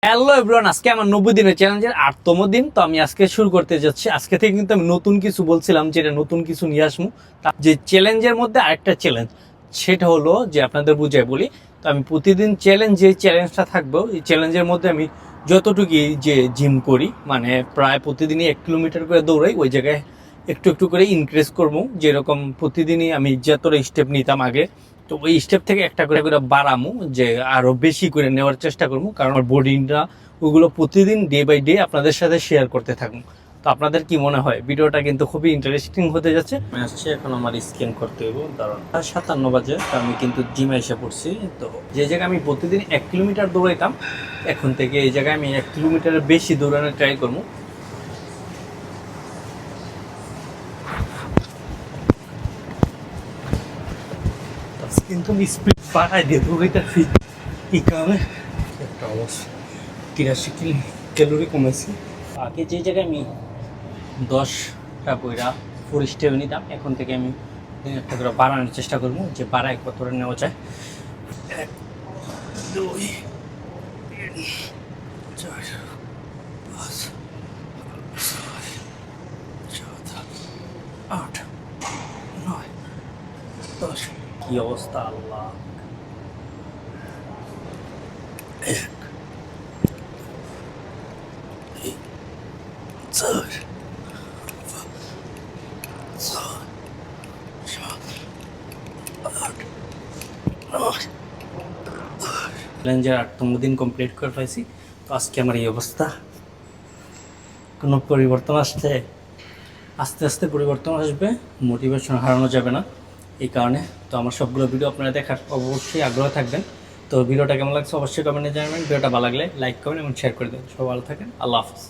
Hello everyone, আজকে আমার 90 দিনের চ্যালেঞ্জের 8তম দিন। তো আমি আজকে শুরু করতে যাচ্ছি। আজকে থেকে কিন্তু আমি নতুন কিছু বলছিলাম, যেটা নতুন কিছু নিয়ে আসবো। যে চ্যালেঞ্জের মধ্যে আরেকটা চ্যালেঞ্জ, সেটা হলো যে আপনাদের বুঝাই বলি। তো আমি প্রতিদিন যে চ্যালেঞ্জটা থাকবো, এই চ্যালেঞ্জের মধ্যে আমি যতটুকু যে জিম করি, মানে প্রায় প্রতিদিনই 1 কিলোমিটার করে দৌড়াই, ওই জায়গায় একটু একটু করে ইনক্রিজ করবো। যেরকম প্রতিদিনই আমি যতটা স্টেপ নিতাম আগে, তো ওই স্টেপ থেকে একটা করে করে বাড়ামু, যে আরো বেশি করে নেওয়ার চেষ্টা করবো। কারণ আমার বডিটা ওগুলো প্রতিদিন ডে বাই ডে আপনাদের সাথে শেয়ার করতে থাকুন। তো আপনাদের কি মনে হয়? ভিডিওটা কিন্তু খুবই ইন্টারেস্টিং হতে যাচ্ছে। আমি আসছি, এখন আমার স্ক্যান করতে হইব, কারণ 57 বাজে। তো আমি কিন্তু জিমে এসে পড়ছি। তো যে জায়গায় আমি প্রতিদিন 1 কিলোমিটার দৌড়াইতাম, এখন থেকে এই জায়গায় আমি 1 কিলোমিটারের বেশি দৌড়ানোর ট্রাই করবো। কিন্তু আমি স্পিড বাড়াই দিয়ে দৌড়াইতেছি, এই কারণে একটা অবস্থা 83 ক্যালোরি কমেছে। আগে যে জায়গায় আমি 10টা বইরা 4 স্টেপ নিতাম, এখন থেকে আমি একটা করে বাড়ানোর চেষ্টা করবো, যে বাড়ায় কতটা নেওয়া যায়। 1 2 3 4 5 6 7 8 9 10। কি অবস্থা আল্লাহ! 1 2 4 চ্যালেঞ্জের 8তম দিন কমপ্লিট করে পাইছি। তো আজকে আমার এই অবস্থা। কোনো পরিবর্তন আসছে, আস্তে আস্তে পরিবর্তন আসবে, মোটিভেশন হারানো যাবে না। এই কারণে তো আমার সবগুলো ভিডিও আপনারা দেখার অবশ্যই আগ্রহ থাকবেন। তো ভিডিওটা কেমন লাগছে অবশ্যই কমেন্টে জানাবেন। ভিডিওটা ভালো লাগলে লাইক করবেন এবং শেয়ার করে দেবেন। সবাই ভালো থাকেন, আল্লাহ হাফিজ।